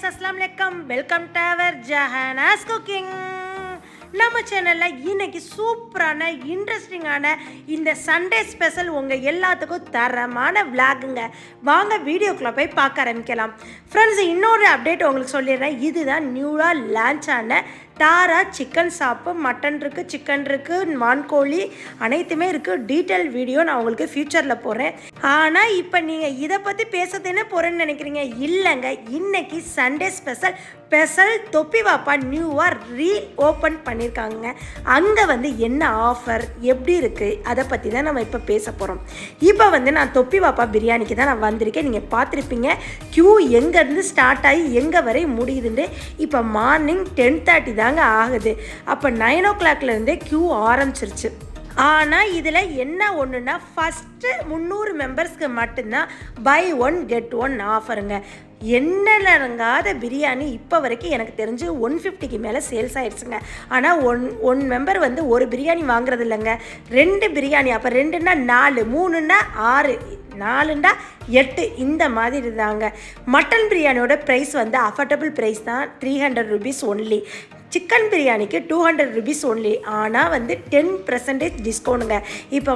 अस्सलाम वालेकुम welcome to our जहानास cooking நம்ம சேனலில் இன்னைக்கு சூப்பரான இன்ட்ரெஸ்டிங்கான இந்த சண்டே ஸ்பெஷல் உங்கள் எல்லாத்துக்கும் தரமான விளாகுங்க. வாங்க வீடியோக்குள்ளே போய் பார்க்க ஆரம்பிக்கலாம். ஃப்ரெண்ட்ஸ், இன்னொரு அப்டேட் உங்களுக்கு சொல்லிடுறேன். இதுதான் நியூவாக லான்ச் ஆன தாரா சிக்கன் ஷாப்பு. மட்டன் இருக்குது, சிக்கன் இருக்குது, வான்கோழி அனைத்துமே இருக்குது. டீட்டெயில் வீடியோ நான் உங்களுக்கு ஃப்யூச்சரில் போடுறேன். ஆனால் இப்போ நீங்கள் இதை பற்றி பேசுறதுன்னு போகிறேன்னு நினைக்கிறீங்க. இல்லைங்க, இன்னைக்கு சண்டே ஸ்பெஷல் தொப்பி வாப்பா நியூவாக ஓப்பன் பண்ணியிருக்காங்க. அங்கே என்ன ஆஃபர் எப்படி இருக்குது அதை பற்றி தான் நம்ம இப்போ பேச போகிறோம். இப்போ நான் தொப்பி வாப்பா பிரியாணிக்கு தான் நான் வந்திருக்கேன். நீங்கள் பார்த்துருப்பீங்க க்யூ எங்கேருந்து ஸ்டார்ட் ஆகி எங்கே வரை முடியுதுன்னு. இப்போ மார்னிங் 10:30 தாங்க ஆகுது. அப்போ 9 o'clockலேருந்தே க்யூ ஆரம்பிச்சிருச்சு. ஆனால் இதில் என்ன ஒன்றுனா, ஃபஸ்ட்டு 300 மெம்பர்ஸ்க்கு மட்டும்தான் பை 1 get 1 ஆஃபருங்க. என்னலங்காத பிரியாணி இப்போ வரைக்கும் எனக்கு தெரிஞ்சு 150க்கு மேலே சேல்ஸ் ஆகிடுச்சுங்க. ஆனால் ஒன் மெம்பர் ஒரு பிரியாணி வாங்குறது இல்லைங்க, 2 பிரியாணி. அப்போ 2ன்னா 4, 3ன்னா 6, 4ண்டா 8 இந்த மாதிரி தாங்க. மட்டன் பிரியாணியோட ப்ரைஸ் அஃபோர்டபுள் ப்ரைஸ் தான், 300 rupees ஒன்லி. சிக்கன் பிரியாணிக்கு 200 rupees ஒன்லி. ஆனால் 10% டிஸ்கவுண்ட்டுங்க. இப்போ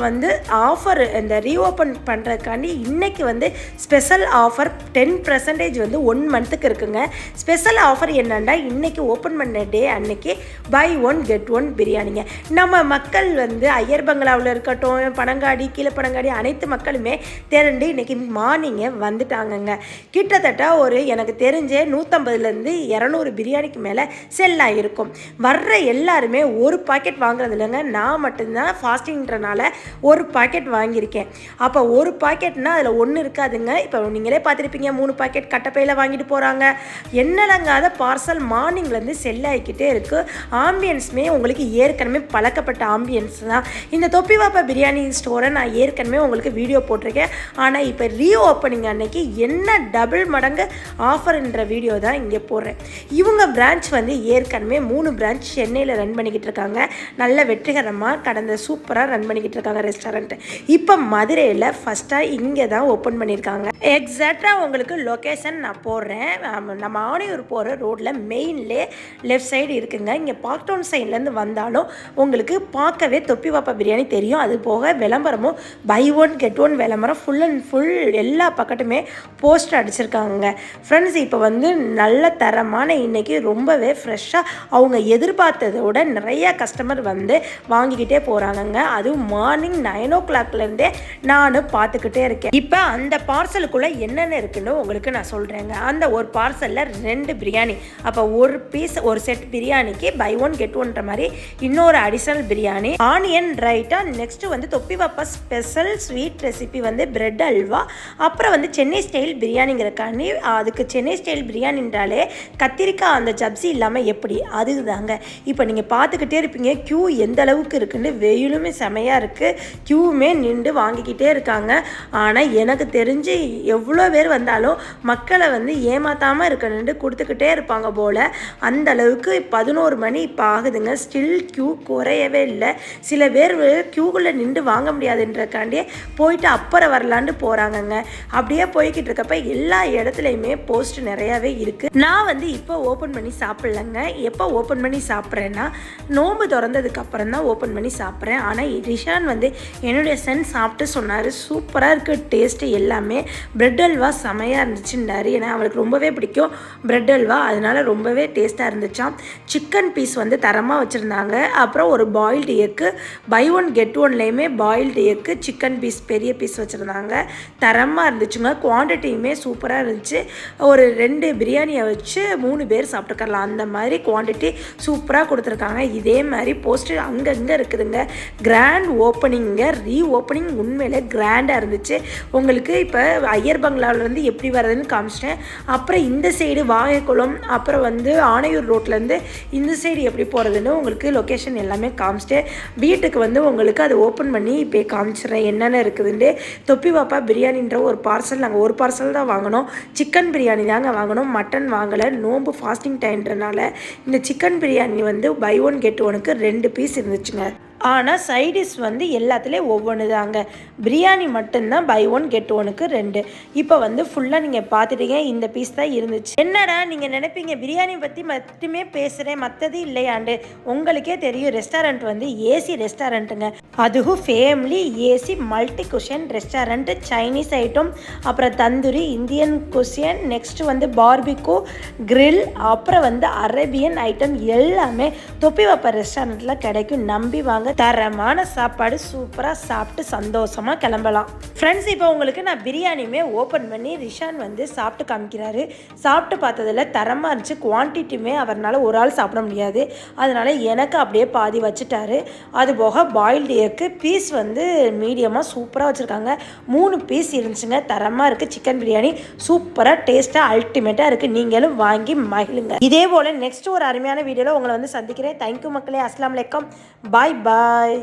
ஆஃபர் இந்த ரீஓப்பன் பண்ணுறதுக்காண்டி இன்றைக்கி ஸ்பெஷல் ஆஃபர் 10% 1 மந்த்துக்கு இருக்குங்க. ஸ்பெஷல் ஆஃபர் என்னென்னா, இன்றைக்கி ஓப்பன் பண்ண டே அன்னைக்கு பை 1 get 1 பிரியாணிங்க. நம்ம மக்கள் ஐயர் பங்களாவில் இருக்கட்டும், பனங்காடி, கீழே பனங்காடி அனைத்து மக்களுமே திரண்டு இன்றைக்கி மார்னிங்கே வந்துட்டாங்கங்க. கிட்டத்தட்ட எனக்கு தெரிஞ்ச 150லேருந்து 200 பிரியாணிக்கு மேலே செல் ஆகிருக்கும். வர்ற எல்லாருமே ஒரு பாக்கெட் வாங்குறது இல்லைங்க. நான் மட்டும்தான் ஃபாஸ்டிங்கிறனால ஒரு பாக்கெட் வாங்கியிருக்கேன். அப்போ ஒரு பாக்கெட்னா அதில் ஒன்று இருக்காதுங்க. இப்போ நீங்களே பார்த்துருப்பீங்க, 3 பாக்கெட் கட்டப்பையில் வாங்கிட்டு போகிறாங்க. என்னலங்காத பார்சல் மார்னிங்லேருந்து செல் ஆகிக்கிட்டே இருக்குது. ஆம்பியன்ஸுமே உங்களுக்கு ஏற்கனவே பழக்கப்பட்ட ஆம்பியன்ஸ் தான். இந்த தொப்பி வாப்பா பிரியாணி ஸ்டோரை நான் ஏற்கனவே உங்களுக்கு வீடியோ போட்டிருக்கேன். ஆனால் இப்போ ரீஓப்பனிங் அன்னைக்கு என்ன டபுள் மடங்கு ஆஃபர்ன்ற வீடியோ தான் இங்கே போடுறேன். இவங்க பிரான்ச் ஏற்கனவே 3 பிரான்ச் சென்னையில் ரன் பண்ணிக்கிட்டு இருக்காங்க. நல்ல வெற்றிகரமாக கடந்த சூப்பராக ரன் பண்ணிக்கிட்டு இருக்காங்க ரெஸ்டாரண்ட். இப்போ மதுரையில் ஃபஸ்ட்டாக இங்கே தான் ஓப்பன் பண்ணியிருக்காங்க. எக்ஸாக்டாக உங்களுக்கு லொக்கேஷன் நான் போடுறேன். நம்ம ஆணையூர் போகிற ரோட்டில் மெயின்லே லெஃப்ட் சைடு இருக்குங்க. இங்கே பார்க்டவுன் சைட்லேருந்து வந்தாலும் உங்களுக்கு பார்க்கவே தொப்பி வாப்பா பிரியாணி தெரியும். அது போக விளம்பரமும் பை 1 get 1 விளம்பரம் ஃபுல் அண்ட் ஃபுல் எல்லா பக்கத்துமே போஸ்டர் அடிச்சிருக்காங்க. ஃப்ரெண்ட்ஸ், இப்போ நல்ல தரமான இன்றைக்கி ரொம்பவே ஃப்ரெஷ்ஷாக அவங்க எதிர்பார்த்ததோட நிறைய கஸ்டமர் வாங்கிக்கிட்டே போகிறாங்கங்க. அதுவும் மார்னிங் 9 o'clockலேருந்தே நான் பார்த்துக்கிட்டே இருக்கேன். இப்போ அந்த பார்சலுக்குள்ளே என்னென்ன இருக்குன்னு உங்களுக்கு நான் சொல்கிறேங்க. அந்த ஒரு பார்சலில் 2 பிரியாணி. அப்போ ஒரு பீஸ், ஒரு செட் பிரியாணிக்கு பை 1 get 1ன்ற மாதிரி இன்னொரு அடிஷ்னல் பிரியாணி, ஆனியன் ரைட்டா, நெக்ஸ்ட்டு தொப்பி வாப்பா special sweet recipe bread halwa, அப்புறம் சென்னை ஸ்டைல் பிரியாணிங்கிறக்காண்டி அதுக்கு சென்னை ஸ்டைல் பிரியாணின்றாலே கத்திரிக்காய் அந்த ஜப்சி இல்லாமல் எப்படி அதுதாங்க. இப்போ நீங்கள் பார்த்துக்கிட்டே இருப்பீங்க க்யூ எந்த அளவுக்கு இருக்குன்னு. வெயிலுமே செமையாக இருக்குது, க்யூவுமே நின்று வாங்கிக்கிட்டே இருக்காங்க. ஆனால் எனக்கு தெரிஞ்சு எவ்வளோ பேர் வந்தாலும் மக்களை ஏமாற்றாமல் இருக்கணுன்ட்டு கொடுத்துக்கிட்டே இருப்பாங்க போல். அந்த அளவுக்கு 11 மணி இப்போ ஆகுதுங்க. ஸ்டில் க்யூ குறையவே இல்லை. சில பேர் க்யூக்குள்ளே நின்று வாங்க முடியாதுன்றக்காண்டியே போயிட்டு அப்புறம் வரலான்னு போகிறாங்கங்க. அப்படியே போய்கிட்டு இருக்கப்ப எல்லா இடத்துலையுமே போஸ்ட் நிறையாவே இருக்குது. நான் இப்போ ஓப்பன் பண்ணி சாப்பிட்லங்க. எப்போ ஓப்பன் பண்ணி சாப்பிட்றேன்னா, நோம்பு திறந்ததுக்கு அப்புறம் தான் ஓப்பன் பண்ணி சாப்பிட்றேன். ஆனால் ரிஷான் என்னுடைய சன் சாப்பிட்டு சொன்னார், சூப்பராக இருக்குது டேஸ்ட்டு எல்லாமே. பிரெட் அல்வா செமையாக இருந்துச்சுன்னாரு. ஏன்னா அவளுக்கு ரொம்பவே பிடிக்கும் பிரெட் அல்வா, அதனால ரொம்பவே டேஸ்ட்டாக இருந்துச்சாம். சிக்கன் பீஸ் தரமாக வச்சுருந்தாங்க. அப்புறம் ஒரு பாயில்டு எக்கு, பை 1 get 1லேயுமே பாயில்டு எக்கு, சிக்கன் பீஸ் பெரிய பீஸ் வச்சுருந்தாங்க. தரமாக இருந்துச்சுங்க. குவான்டிட்டியுமே சூப்பராக இருந்துச்சு. ஒரு 2 பிரியாணியை வச்சு 3 பேர் சாப்பிட்டுக்கலாம். அந்த மாதிரி குவான்டிட்டி சூப்பராக கொடுத்துருக்காங்க. இதே மாதிரி போஸ்டர் அங்கங்கே இருக்குதுங்க. கிராண்ட் ஓப்பனிங்க, ரீஓப்பனிங் உண்மையிலே கிராண்டாக இருந்துச்சு. உங்களுக்கு இப்போ ஐயர் பங்களாவிலேருந்து எப்படி வர்றதுன்னு காமிச்சிட்டேன். அப்புறம் இந்த சைடு வாகைக்குளம், அப்புறம் ஆணையூர் ரோட்லேருந்து இந்த சைடு எப்படி போகிறதுன்னு உங்களுக்கு லொக்கேஷன் எல்லாமே காமிச்சிட்டேன். வீட்டுக்கு உங்களுக்கு அதை ஓப்பன் பண்ணி இப்போ காமிச்சிடுறேன் என்னென்ன இருக்குதுன்னு. தொப்பி வாப்பா பிரியாணின்ற ஒரு பார்சல், நாங்கள் ஒரு பார்சல் தான் வாங்கினோம். சிக்கன் பிரியாணி தாங்க வாங்கினோம், மட்டன் வாங்கலை. நோம்பு ஃபாஸ்டிங் டைம்ன்றனால இந்த சிக்கன் பிரியாணி பை 1 get 1க்கு 2 பீஸ் இருந்துச்சுங்க. ஆனால் சைடிஷ் வந்து எல்லாத்துலேயும் ஒவ்வொன்று தாங்க. பிரியாணி மட்டும்தான் பை 1 கெட் 1க்கு 2. இப்போ வந்து ஃபுல்லாக நீங்கள் பார்த்துட்டீங்க, இந்த பீஸ் தான் இருந்துச்சு. என்னடா நீங்கள் நினைப்பீங்க பிரியாணி பற்றி மட்டுமே பேசுகிறேன் மற்றது இல்லையாண்டு. உங்களுக்கே தெரியும் ரெஸ்டாரண்ட் வந்து ஏசி ரெஸ்டாரண்ட்டுங்க. அதுவும் family AC multi cushion restaurant. Chinese item, அப்புறம் தந்தூரி, இந்தியன் குஷன், நெக்ஸ்ட் வந்து பார்பிகோ கிரில், அப்புறம் வந்து அரேபியன் ஐட்டம் எல்லாமே தொப்பி வைப்ப ரெஸ்டாரண்ட்டில் கிடைக்கும். நம்பி வாங்க, தரமான சாப்பாடு, சூப்பராக சாப்பிட்டு சந்தோஷமாக கிளம்பலாம். ஃப்ரெண்ட்ஸ், இப்போ உங்களுக்கு நான் பிரியாணியுமே ஓப்பன் பண்ணி ரிஷான் வந்து சாப்பிட்டு காமிக்கிறாரு. சாப்பிட்டு பார்த்ததில் தரமாக இருந்துச்சு. குவான்டிட்டியுமே அவரால் ஒரு ஆள் சாப்பிட முடியாது, அதனால் எனக்கு அப்படியே பாதி வச்சுட்டாரு. அதுபோக பாயில்டு எக்கு பீஸ் வந்து மீடியமாக சூப்பராக வச்சுருக்காங்க. 3 பீஸ் இருந்துச்சுங்க. தரமாக இருக்குது. சிக்கன் பிரியாணி சூப்பராக டேஸ்ட்டாக அல்டிமேட்டாக இருக்குது. நீங்களும் வாங்கி மகிழுங்க. இதே போல் நெக்ஸ்ட் ஒரு அருமையான வீடியோவில் உங்களை வந்து சந்திக்கிறேன். தேங்க்யூ மக்களே. அஸ்ஸலாமு அலைக்கும். பாய் பாய்.